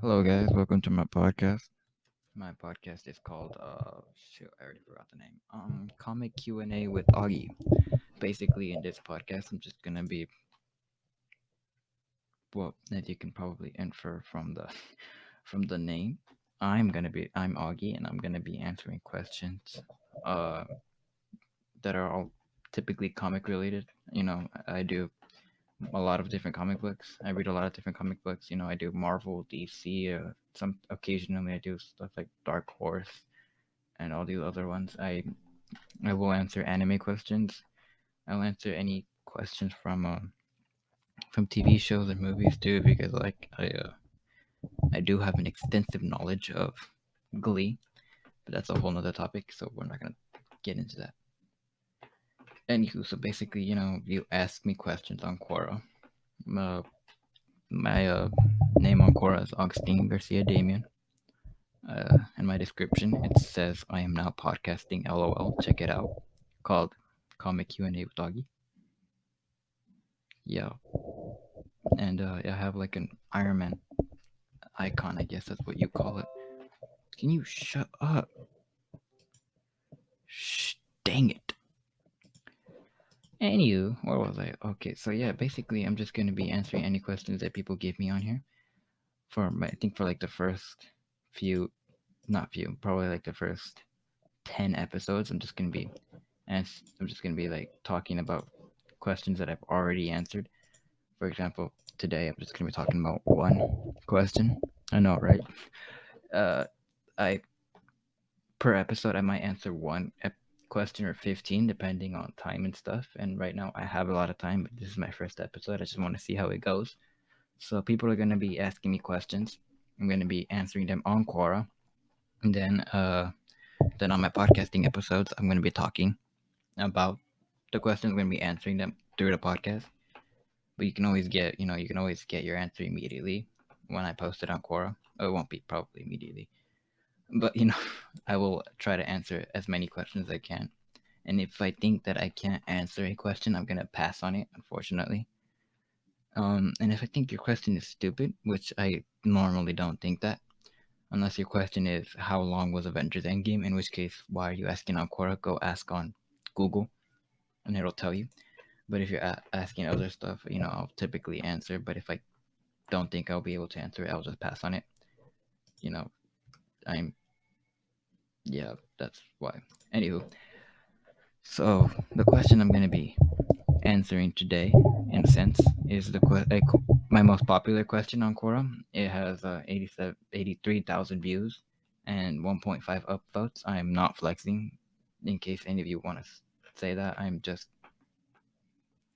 Hello, guys. Welcome to my podcast. My podcast is called shoot, I already forgot the name. Comic Q and A with Augie. Basically, in this podcast, I'm just gonna be well, as you can probably infer from the from the name. I'm Augie, and I'm gonna be answering questions, uh, that are all typically comic related. I do a lot of different comic books. I read a lot of different comic books. I do Marvel, DC. Some occasionally I do stuff like Dark Horse and all these other ones. I will answer anime questions. I'll answer any questions from TV shows and movies too, because I do have an extensive knowledge of Glee, but that's a whole nother topic, so we're not gonna get into that. Anywho, so basically, you ask me questions on Quora. Uh, my name on Quora is Agustin Garcia Damian. In my description, it says I am now podcasting. LOL. Check it out. Called Comic Q and A with Doggy. Yeah, and I have like an Iron Man icon. I guess that's what you call it. Can you shut up? Shh, dang it. Anywho, where was I? Okay, so yeah, basically, I'm just gonna be answering any questions that people give me on here. I think for like the first few, not few, probably like the first 10 episodes, I'm just gonna be like talking about questions that I've already answered. For example, today I'm just gonna be talking about one question. I know, right? Uh, I Per episode I might answer one question or 15 depending on time and stuff. And right now I have a lot of time, but this is my first episode. I just want to see how it goes. So people are gonna be asking me questions. I'm gonna be answering them on Quora, and then on my podcasting episodes I'm gonna be talking about the questions. I'm gonna be answering them through the podcast. But you can always get your answer immediately when I post it on Quora. Oh, it won't be probably immediately, but I will try to answer as many questions as I can. And if I think that I can't answer a question, I'm gonna pass on it, unfortunately. And if I think your question is stupid, which I normally don't think that, unless your question is how long was Avengers Endgame, in which case why are you asking on Quora? Go ask on Google, and it'll tell you. But if you're asking other stuff, I'll typically answer. But if I don't think I'll be able to answer it, I'll just pass on it. You know, I'm yeah, that's why. Anywho, so the question I'm gonna be answering today, in a sense, is my most popular question on Quora. It has 83,000 views and 1.5 upvotes. I'm not flexing, in case any of you want to say that. I'm just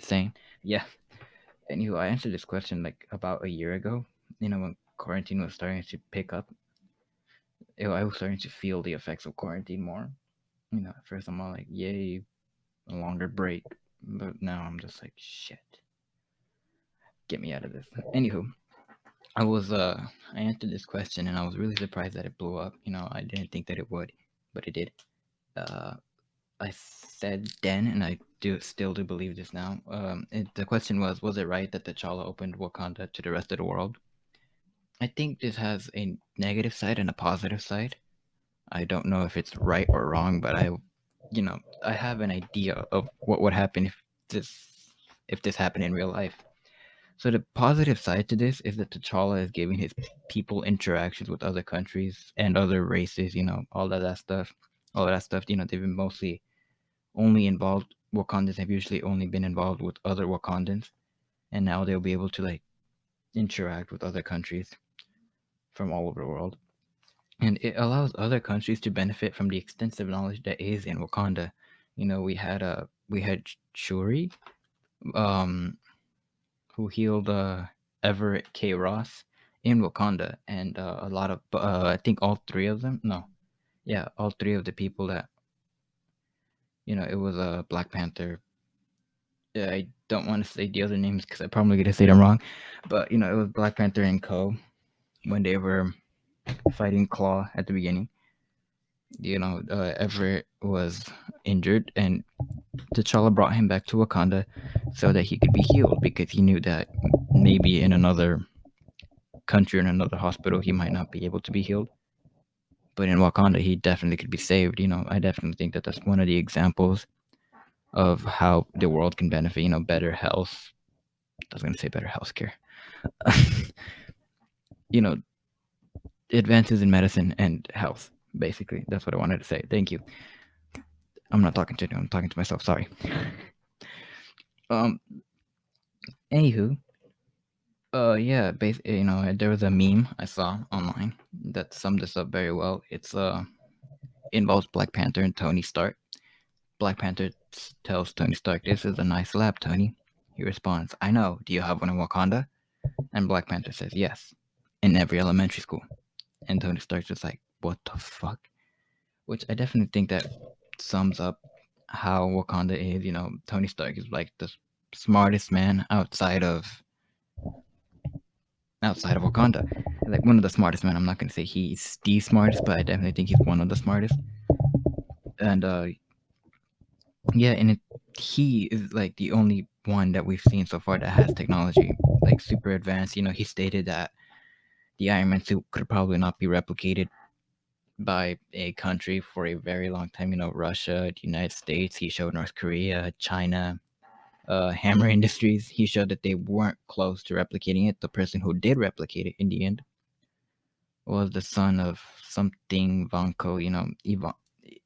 saying, yeah. Anywho, I answered this question like about a year ago. When quarantine was starting to pick up, I was starting to feel the effects of quarantine more. At first I'm all like, yay, a longer break. But now I'm just like, shit, get me out of this. Anywho, I answered this question and I was really surprised that it blew up. I didn't think that it would, but it did. Uh, I said then, and I still do believe this now. The question was it right that T'Challa opened Wakanda to the rest of the world? I think this has a negative side and a positive side. I don't know if it's right or wrong, but I have an idea of what would happen if this happened in real life. So the positive side to this is that T'Challa is giving his people interactions with other countries and other races. All of that stuff. All of that stuff. They've been mostly only involved. Wakandans have usually only been involved with other Wakandans, and now they'll be able to like interact with other countries from all over the world. And it allows other countries to benefit from the extensive knowledge that is in Wakanda. We had Shuri, um, who healed Everett K. Ross in Wakanda, and a lot of I think all three of them. No, yeah, all three of the people that it was a Black Panther. Yeah, I don't want to say the other names because I'm probably gonna say them wrong, but it was Black Panther and Co. When they were fighting Claw at the beginning. Everett was injured, and T'Challa brought him back to Wakanda so that he could be healed because he knew that maybe in another country or in another hospital, he might not be able to be healed. But in Wakanda, he definitely could be saved. I definitely think that that's one of the examples of how the world can benefit. Better health. I was going to say better healthcare. you know, advances in medicine and health. Basically, that's what I wanted to say. Thank you. I'm not talking to you. I'm talking to myself. Sorry. Um. Anywho, yeah. There was a meme I saw online that summed this up very well. It's involves Black Panther and Tony Stark. Black Panther tells Tony Stark, "This is a nice lab, Tony." He responds, "I know. Do you have one in Wakanda?" And Black Panther says, "Yes, in every elementary school." And Tony Stark's just like, "What the fuck?" Which I definitely think that sums up how Wakanda is. Tony Stark is like the smartest man outside of Wakanda. Like one of the smartest men. I'm not gonna say he's the smartest, but I definitely think he's one of the smartest. And yeah, and he is like the only one that we've seen so far that has technology like super advanced. He stated that the Iron Man suit could probably not be replicated by a country for a very long time. Russia, the United States. He showed North Korea, China, Hammer Industries. He showed that they weren't close to replicating it. The person who did replicate it in the end was the son of something Vanko, Ivan,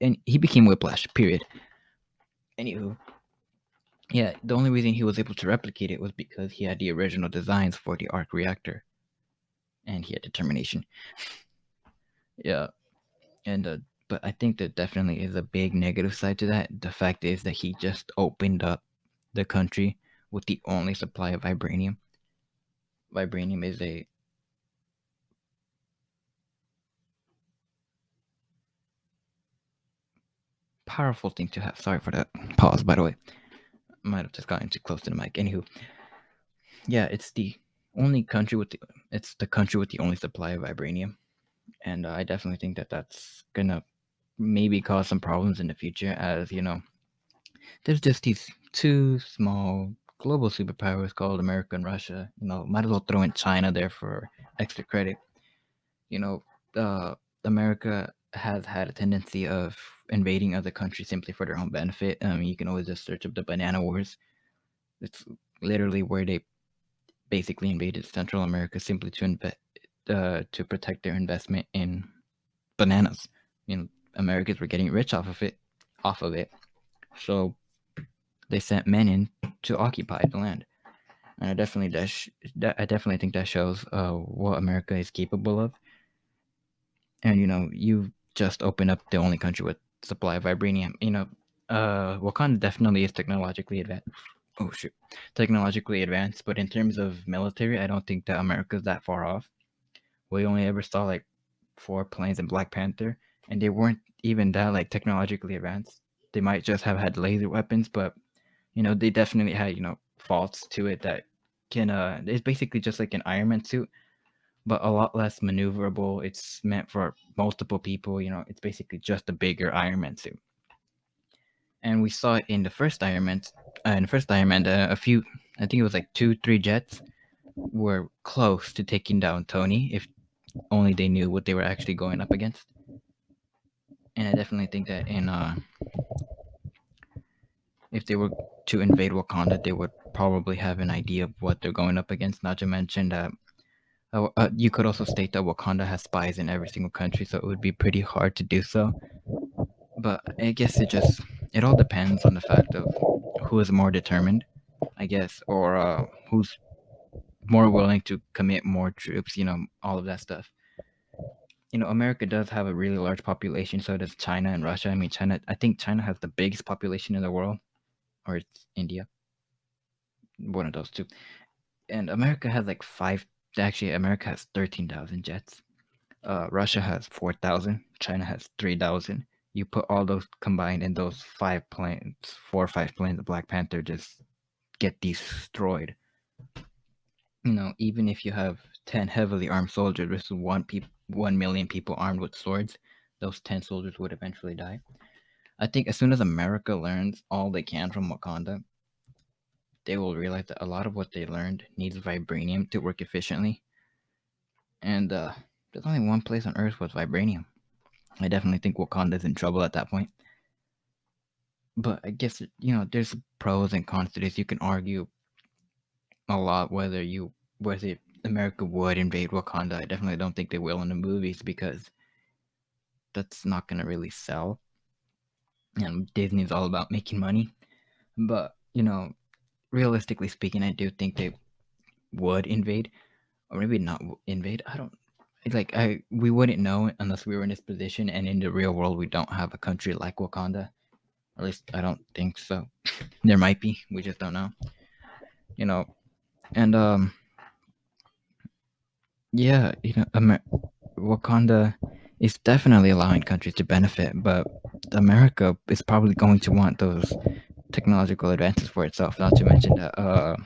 and he became Whiplash. Period. Anywho, yeah, the only reason he was able to replicate it was because he had the original designs for the arc reactor, and he had determination. Yeah, and but I think there definitely is a big negative side to that. The fact is that he just opened up the country with the only supply of vibranium. Vibranium is a powerful thing to have. Sorry for that pause, by the way. Might have just gotten too close to the mic. Anywho, yeah, it's the country with the only supply of vibranium, and I definitely think that that's gonna maybe cause some problems in the future, as there's just these two small global superpowers called America and Russia. Might as well throw in China there for extra credit. You know, America has had a tendency of invading other countries simply for their own benefit. You can always just search up the Banana Wars. It's literally where they basically invaded Central America simply to protect their investment in bananas. Americans were getting rich off of it. So they sent men in to occupy the land, and I definitely think that shows what America is capable of. And you just open up the only country with supply of vibranium. Wakanda definitely is technologically advanced. Oh shoot, technologically advanced, but in terms of military, I don't think that America's that far off. We only ever saw like 4 planes in Black Panther, and they weren't even that like technologically advanced. They might just have had laser weapons, but they definitely had faults to it that can it's basically just like an Iron Man suit, but a lot less maneuverable. It's meant for multiple people. It's basically just a bigger Iron Man suit. And we saw it in the first Iron Man. A few, I think it was like 2-3 jets were close to taking down Tony if only they knew what they were actually going up against. And I definitely think that if they were to invade Wakanda, they would probably have an idea of what they're going up against. Not to mention that you could also state that Wakanda has spies in every single country, so it would be pretty hard to do so. But I guess it all depends on the fact of who is more determined, I guess, or who's more willing to commit more troops. All of that stuff. America does have a really large population, so does China and Russia. I mean, I think China has the biggest population in the world, or it's India, one of those two. And America has like America has 13,000 jets. Russia has 4,000. China has 3,000. You put all those combined, and those 4 or 5 planes, the Black Panther just get destroyed. Even if you have 10 heavily armed soldiers versus 1 million people armed with swords, those 10 soldiers would eventually die. I think as soon as America learns all they can from Wakanda, they will realize that a lot of what they learned needs vibranium to work efficiently. And there's only one place on Earth with vibranium. I definitely think Wakanda's in trouble at that point. But I guess there's pros and cons to this. You can argue a lot whether America would invade Wakanda. I definitely don't think they will in the movies because that's not gonna really sell. And Disney's all about making money. But realistically speaking, I do think they would invade, or maybe not invade. I don't like we wouldn't know unless we were in this position. And in the real world, we don't have a country like Wakanda. At least I don't think so. There might be. We just don't know. And yeah, Wakanda is definitely allowing countries to benefit, but America is probably going to want those technological advances for itself. Not to mention that,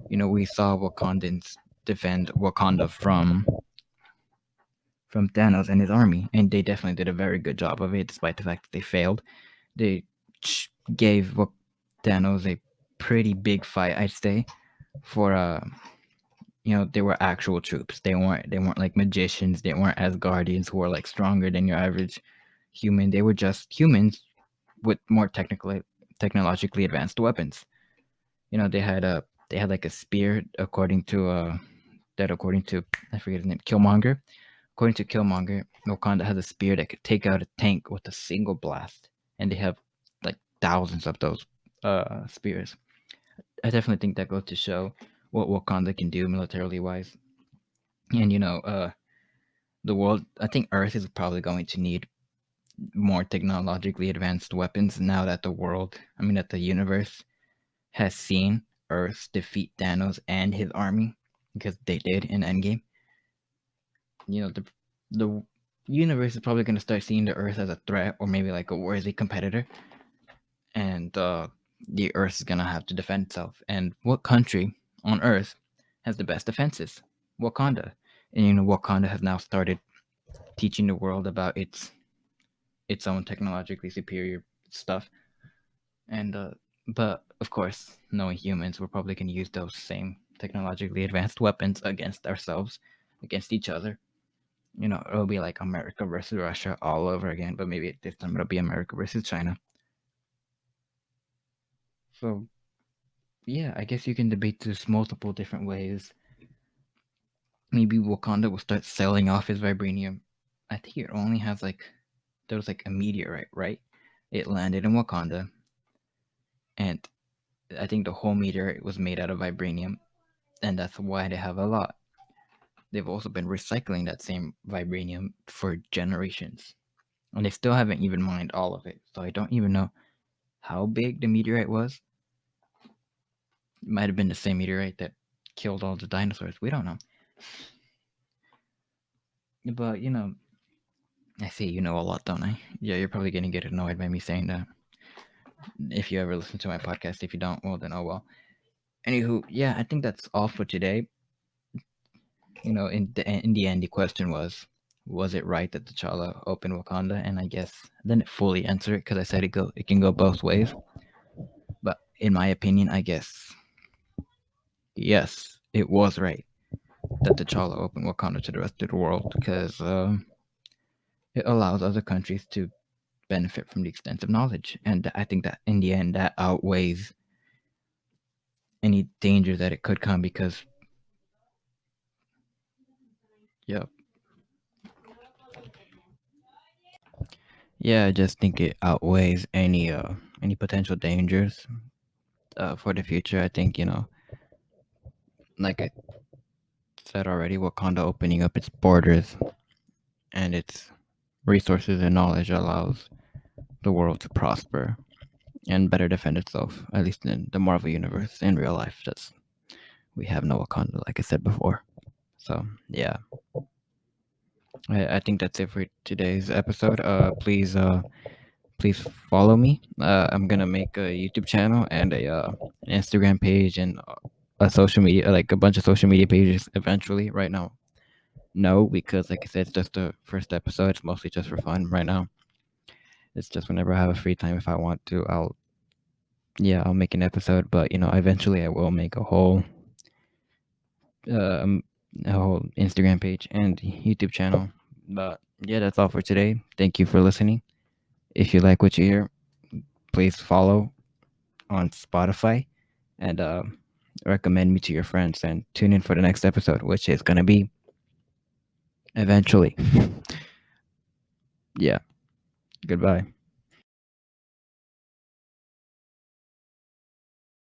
we saw Wakandans defend Wakanda from Thanos and his army, and they definitely did a very good job of it, despite the fact that they failed. They gave Thanos a pretty big fight, I'd say, for they were actual troops. They weren't like magicians. They weren't Asgardians who were like stronger than your average human. They were just humans with more technologically advanced weapons. They had like a spear according to I forget his name, Killmonger. According to Killmonger, Wakanda has a spear that could take out a tank with a single blast, and they have like thousands of those spears. I definitely think that goes to show what Wakanda can do militarily wise. And the world, I think Earth is probably going to need more technologically advanced weapons now that that the universe has seen Earth defeat Thanos and his army, because they did in Endgame. The universe is probably going to start seeing the Earth as a threat, or maybe like a worthy competitor, and the Earth is going to have to defend itself. And what country on Earth has the best defenses? Wakanda. And Wakanda has now started teaching the world about its own technologically superior stuff. And but of course, knowing humans, we're probably going to use those same technologically advanced weapons against ourselves, against each other. It'll be like America versus Russia all over again, but maybe this time it'll be America versus China. So yeah, I guess you can debate this multiple different ways. Maybe Wakanda will start selling off his vibranium. I think it only has there was like a meteorite, right? It landed in Wakanda, and I think the whole meteorite was made out of vibranium, and that's why they have a lot. They've also been recycling that same vibranium for generations, and they still haven't even mined all of it. So I don't even know how big the meteorite was. It might have been the same meteorite that killed all the dinosaurs. We don't know. But I see you know a lot, don't I? Yeah, you're probably gonna get annoyed by me saying that. If you ever listen to my podcast, if you don't, well then oh well. Anywho, yeah, I think that's all for today. In the end, the question was it right that T'Challa opened Wakanda? And I guess I didn't fully answer it because I said it can go both ways. But in my opinion, I guess yes, it was right that T'Challa opened Wakanda to the rest of the world, because it allows other countries to benefit from the extensive knowledge, and I think that in the end that outweighs any danger that it could come, because yeah, I just think it outweighs any potential dangers for the future. I think like I said already, Wakanda opening up its borders and its resources and knowledge allows the world to prosper and better defend itself, at least in the Marvel universe. In real life, just we have no Wakanda, like I said before. So yeah, I think that's it for today's episode. Please follow me. I'm gonna make a YouTube channel and an Instagram page and a social media, like a bunch of social media pages eventually. Right now, no, because like I said, it's just the first episode. It's mostly just for fun right now. It's just whenever I have a free time, if I want to, I'll make an episode. But eventually I will make a whole a whole Instagram page and YouTube channel. But yeah, that's all for today. Thank you for listening. If you like what you hear, please follow on Spotify and recommend me to your friends and tune in for the next episode, which is gonna be eventually. Yeah. Goodbye.